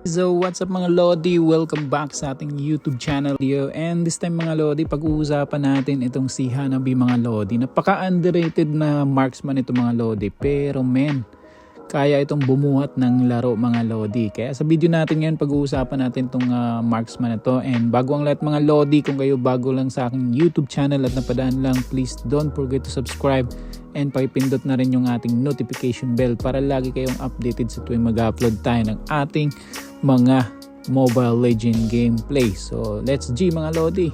So what's up mga Lodi? Welcome back sa ating YouTube channel video. And this time mga Lodi, pag-uusapan natin itong si Hanabi mga Lodi. Napaka-underrated na marksman ito mga Lodi. Pero men, kaya itong bumuhat ng laro mga Lodi. Kaya sa video natin ngayon, pag-uusapan natin itong marksman na to. And bago ang lahat mga Lodi, kung kayo bago lang sa aking YouTube channel at napadaan lang, please don't forget to subscribe. And pakipindot na rin yung ating notification bell para lagi kayong updated sa tuwing mag-upload tayo ng ating mga Mobile Legend gameplay. So let's G mga Lodi.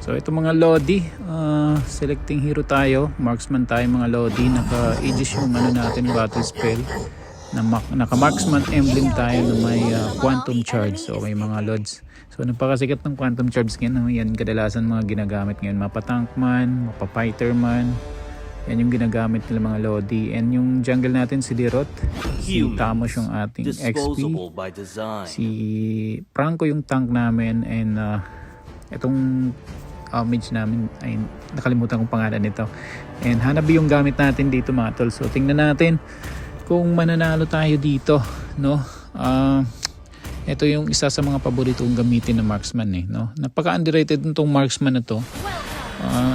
So ito mga Lodi, selecting hero tayo, marksman tayo mga Lodi, naka-aegis yung natin battle spell, naka-marksman emblem tayo na may quantum charge. So may mga Lods, so napakasikat ng quantum charge ngayon, yan kadalasan mga ginagamit ngayon, mapa-tank man, mapa-fighter man, yan yung ginagamit nila mga Lodi. And yung jungle natin si Dirot, si Tamos yung ating XP, si Franco yung tank namin, and itong mage namin ay nakalimutan kong pangalan nito, and Hanabi yung gamit natin dito mga tol. So tingnan natin kung mananalo tayo dito, no? Ito yung isa sa mga paborito kong gamitin na marksman no? Napaka underrated nitong marksman na to.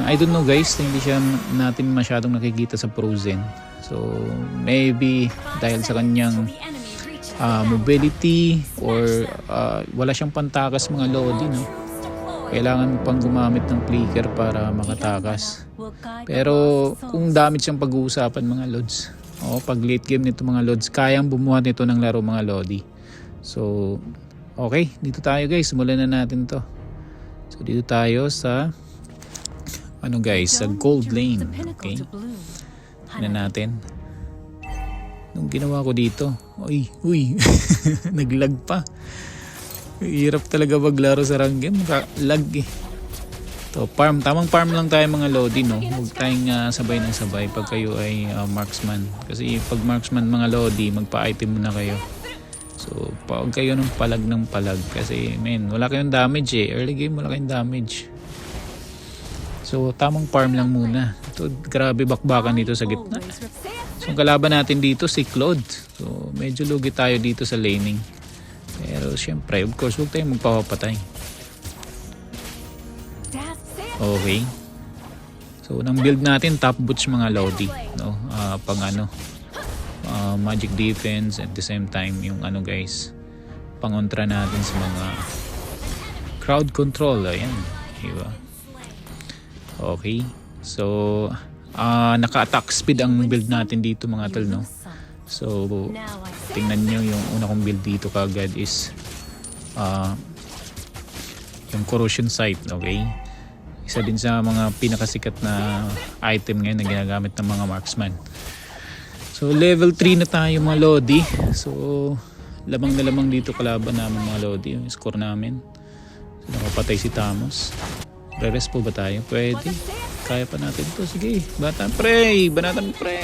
I don't know guys, hindi siya natin masyadong nakikita sa Frozen. So maybe dahil sa kanyang mobility or wala siyang pantakas mga Lodi, no? Kailangan pang gumamit ng flicker para makatakas. Pero kung damage siyang pag-uusapan mga Lods, pag late game nito mga Lods, kayang bumuhat nito ng laro mga Lodi. So okay, dito tayo guys, simulan na natin to. So dito tayo sa guys, sa gold lane. Okay, tignan natin nung ginawa ko dito. Uy naglag pa. Hirap talaga maglaro sa rank game, lag to farm, tamang farm lang tayo mga Lodi, no? Huwag tayong sabay ng sabay pag kayo ay marksman, kasi pag marksman mga Lodi, magpa-item muna kayo. So pag kayo ng palag kasi men, wala kayong damage early game wala kayong damage. So tamang farm lang muna. Ito, grabe bakbakan dito sa gitna. So ang kalaban natin dito si Claude, so medyo lugi tayo dito sa laning. Pero syempre, of course, huwag tayong magpapatay. Okay. So, nang build natin, top boots mga Lodi, no? Pang magic defense, at the same time, yung guys, pangontra natin sa mga crowd control. Ayan, diba? Okay. So, naka-attack speed ang build natin dito mga tol, no? So tingnan nyo yung una kong build dito kagad is yung corrosion sight. Okay, isa din sa mga pinakasikat na item ngayon na ginagamit ng mga marksman. So level 3 na tayo mga Lodi. So lamang na lamang dito kalaban namin mga Lodi, yung score namin. So nakapatay si Tamos. Re-rest po ba tayo? Pwede, kaya pa natin to. Sige, banatan pre.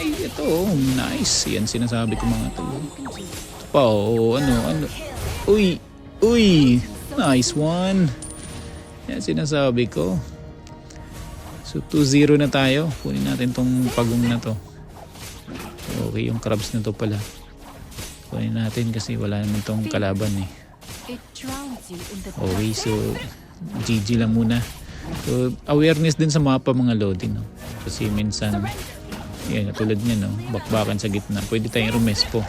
Ito, nice. Yan sinasabi ko mga tol. Ito pa, Uy, nice one. Yan sinasabi ko. So 2-0 na tayo. Kunin natin tong pagong na to. Okay, yung crabs na to pala kunin natin kasi wala naman tong kalaban Okay, so GG lang muna. So awareness din sa mapa mga Lodi, no? Kasi minsan yan, katulad niya, no? Bakbakan sa gitna, pwede tayong rumespo,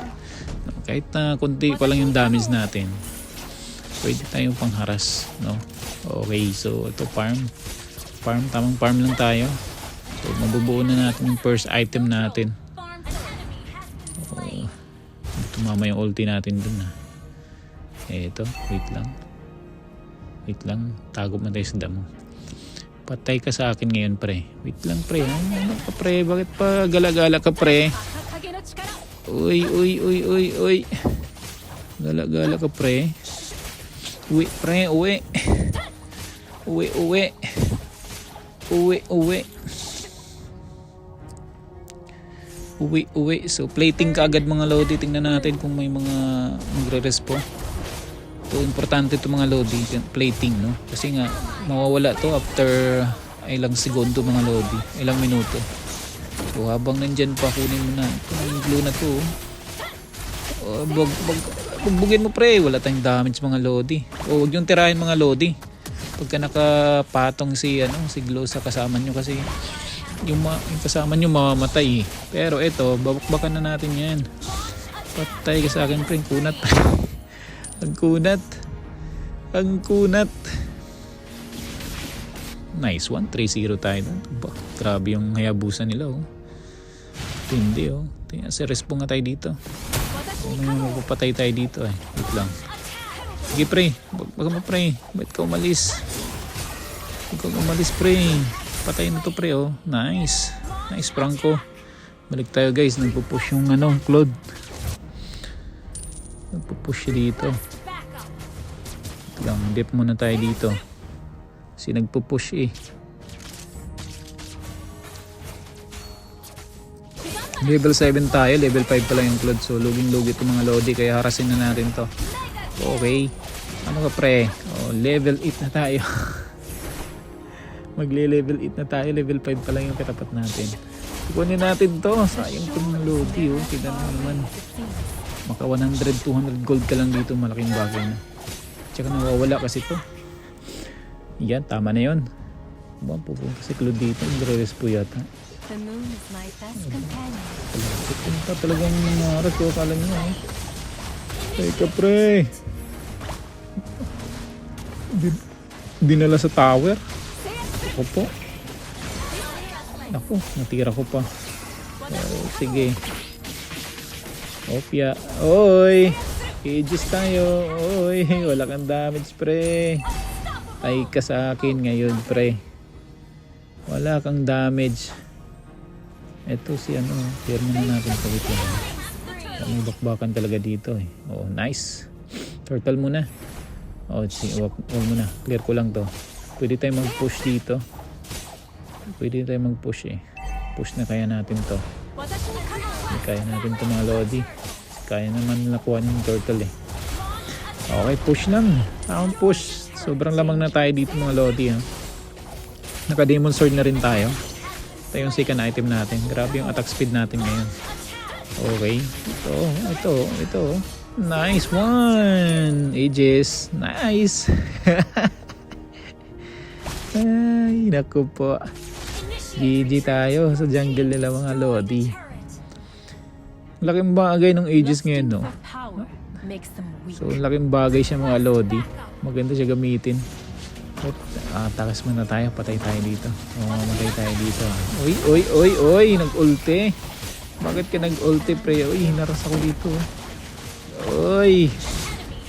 no? Kahit na konti pa lang yung damage natin, pwede tayong pangharas, no? Okay, so ito tamang farm lang tayo. So mabubuo na natin yung first item natin. Tumama yung ulti natin dun Eto, wait lang, tago mo tayo sa damo. Patay ka sa akin ngayon pre. Wait lang pre, ano ka pre? Bakit pa gala-gala ka pre? Uy. Gala-gala ka pre. Uwi pre, uwi. Uwi. So plating ka agad mga Lodi. Tingnan natin kung may mga magre-respo. So importante ito mga lodi, plating, no? Kasi nga mawawala to after ilang segundo mga lodi, ilang minuto. So habang nandyan pa, kunin mo na itong glue na to. Bugbugin mo pre, wala tayong damage mga lodi. O huwag yung tirahin mga lodi pagka nakapatong si glue sa kasama nyo, kasi yung kasama nyo mamamatay eh. Pero ito, babakbakan na natin yan. Patay ka sa akin pre, kunat. Ang kunat. Nice one, 3-0 tayo doon. Grabe yung hayabusan nila oh. Hindi oh. Sa respo nga tayo dito. Mapapatay tayo dito eh. Wait lang. Sige pre, baka mo pre. Ba't ka umalis? Huwag ka umalis pre. Patay na to pre oh. Nice. Nice Franco. Balik tayo guys. Nagpupush yung Claude. Nagpupush siya dito. Wait lang, dip muna tayo dito. Kasi nagpupush eh. Level 7 tayo, level 5 pa lang yung Claude. So luging-lugi itong mga lodi, kaya harasin na natin to. Okay. Ano ka pre? Level 8 na tayo. Magle-level 8 na tayo, level 5 pa lang yung katapat natin. Kunin natin to. Sayang itong mga lodi oh. Tignan mo naman. Maka 100-200 gold ka lang dito, malaking bagay na. Tsaka nawawala kasi to. Yan, tama na yun. Pupunta si Claude dito. Andres po yata. The moon is my best companion. Pupunta talagang nangaras ko. Akala nyo eh. Teka pre. Dinala sa tower. Ako po. Ako, natira ko pa. Sige. Opya. Oy! Aegis tayo. Oy! Wala kang damage pre. Ay ka sa akin ngayon pre. Wala kang damage. Eto si clear muna natin sa wait lang. May bakbakan talaga dito eh. Oh nice. Turtle muna. Wag muna. Clear ko lang to. Pwede tayo mag-push dito. Pwede tayo mag-push eh. Push na kaya natin to. Kaya natin to mga lodi. Kaya naman nakuha yung turtle eh. Okay, push lang. Tamang push. Sobrang lamang na tayo dito mga lodi ha. Naka-demon sword na rin tayo. Ito yung second item natin. Grabe yung attack speed natin ngayon. Okay. Ito. Nice one. Aegis. Nice. Ay, naku po. GG tayo sa jungle nila mga lodi. Laking bagay ng Aegis ngayon no. So laking bagay siya mga lodi. Maganda siya gamitin. Takas muna tayo. Patay tayo dito. Mamatay tayo dito. Uy. Nag-ulti. Bakit ka nag-ulti pre? Uy, hinaras ako dito. Uy.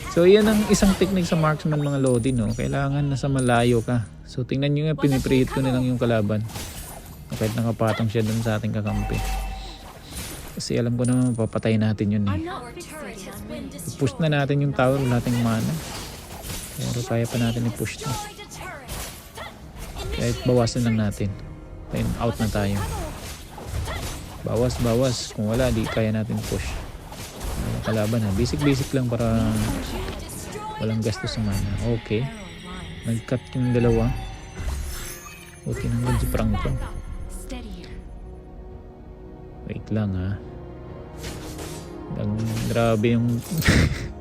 So yan ang isang technique sa marksman mga lodi no. Kailangan nasa malayo ka. So tingnan nyo nga, pinipreheat ko na lang yung kalaban. Kahit nakapatong siya dun sa ating kakampi. Kasi alam ko naman mapapatay natin yun eh. I-push na natin yung tower. Wala tayong mana. Pero kaya pa natin i-push to. Kahit bawasan lang natin. Then out na tayo. Bawas. Kung wala, di kaya natin push. Kalaban ha. Basic lang para walang gastos sa mana. Okay. Nag-cut yung dalawa. Okay naman si Franco. Wait lang ha. Grabe yung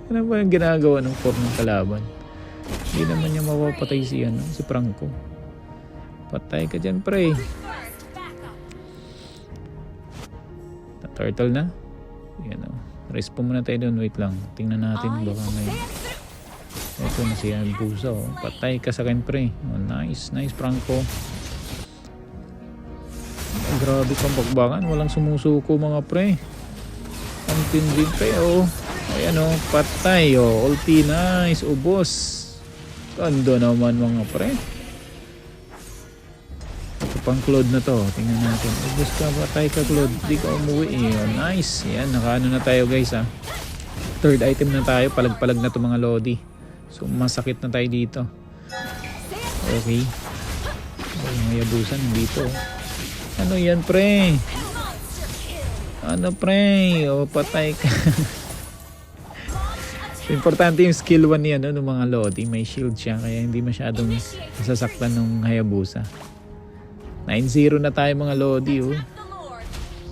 ano ba yung ginagawa ng form ng kalaban. Hindi naman niya mapapatay si Franco. Patay ka dyan pre. Turtle na. Yan o. Respawn muna tayo doon. Wait lang. Tingnan natin baka may ito na siya busa oh. Patay ka sa akin pre. Oh, nice Franco. Grabe kang bakbakan. Walang sumusuko mga pre. Ang tindi pre oh. Ayan oh. Patay oh. Ulti nice. Ubos. Ganda naman mga pre. Ito pang Claude na to. Tingnan natin. Ubos ka. Patay ka Claude. Di ka umuwi eh. Oh, nice. Ayan. Nakaano na tayo guys ha. Third item na tayo. Palag-palag na to mga lodi. So masakit na tayo dito. Okay. May abusan dito. Ano yan pre? Ano pre? O patay ka. Importante yung skill 1 niya, no, ng mga Lodi. May shield siya, kaya hindi masyadong nasasaktan ng Hayabusa. 9-0 na tayo mga Lodi, oh.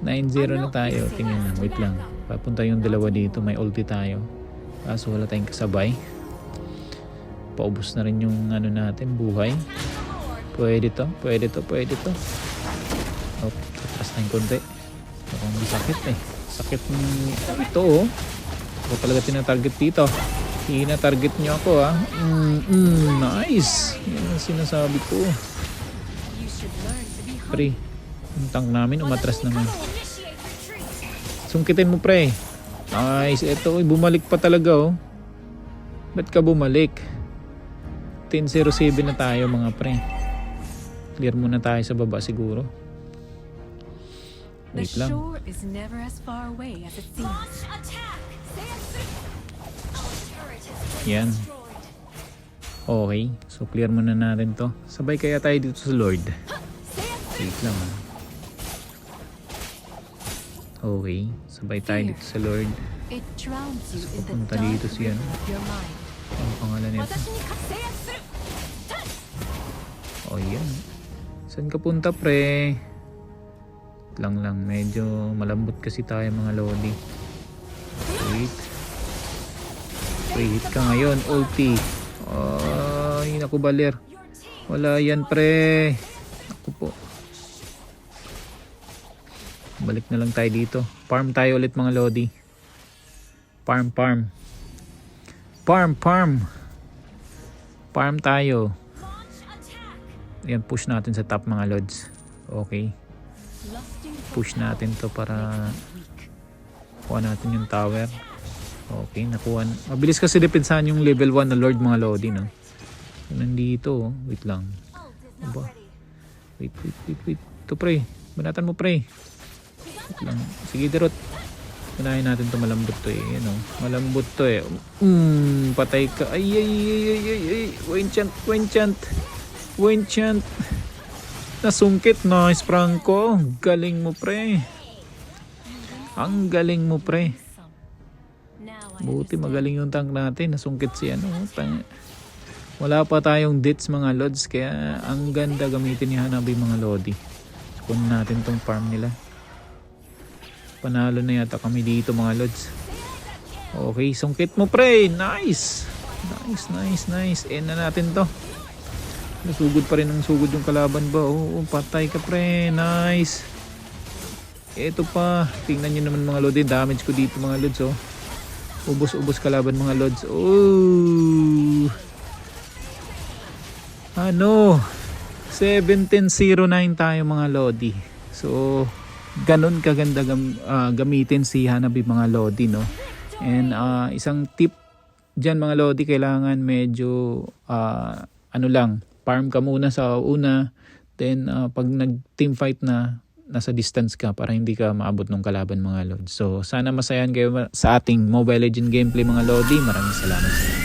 9-0 na tayo. Tingnan lang, wait lang. Papunta yung dalawa dito, may ulti tayo. Kaso wala tayong kasabay. Paubos na rin yung ano natin, buhay. Pwede to. Oh, tapos na yung konti. Mukhang sakit eh. Sakit ito, oh. Ako talaga tinatarget dito. Tinatarget nyo ako, ha. Nice. Yan ang sinasabi ko. Pre, yung tank namin umatras naman. Sungkitin mo, pre. Nice. Ito, bumalik pa talaga, oh. Ba't ka bumalik? 10-07 na tayo, mga pre. Clear muna tayo sa baba siguro. The Wait lang. shore is never as far away as it seems. Yan. Okay. So clear muna natin to. Sabay kaya tayo dito sa Lord. Wait lang, ah. Okay. Sabay tayo dito sa Lord. It drowns you in the Papunta dark dito siya, no? river of your mind. Ang pangalan nito. Oh, yan. Saan ka punta, pre? Lang. Medyo malambot kasi tayo mga Lodi. Wait. Hit ka ngayon, ulti. Ay, naku baler. Wala yan, pre. Naku po. Balik na lang tayo dito. Farm tayo ulit mga Lodi. Farm. Farm tayo. Yan, push natin sa top mga Lods. Okay. Push natin to para kuha natin yung tower. Okay, nakuha. Mabilis kasi depensahan yung level 1 na Lord mga Lodi, no? So, nandito, oh. Wait lang. Aba. Wait. Ito, pre. Banatan mo, pre. Wait lang. Sige, Derot. Unahin natin to, malambot to eh. Yan, oh. Malambot to eh. Patay ka. Ay. Wind chant. Nasungkit. Nice, Franco. Galing mo, pre. Ang galing mo, pre. Buti magaling yung tank natin. Nasungkit si ano. Wala pa tayong dits mga Lods. Kaya ang ganda gamitin ni Hanabi mga Lodi. Kunin natin tong farm nila. Panalo na yata kami dito mga Lods. Okay, sungkit mo, pre. Nice. End na natin to. Nasugod pa rin ng sugod yung kalaban ba? Oo, patay ka, pre. Nice. Ito pa. Tingnan nyo naman mga Lodi. Damage ko dito mga Lods, oh. Ubos kalaban mga Lods. Oh. Ano? 1709 tayo mga Lodi. So, ganun kaganda gamitin si Hanabi mga Lodi, no? And isang tip dyan mga Lodi, kailangan medyo ano lang, farm ka muna sa una, then pag nag team fight na, nasa distance ka para hindi ka maabot ng kalaban mga Lodi. So sana masayan kayo sa ating Mobile Legends gameplay mga Lodi. Maraming salamat sa inyo.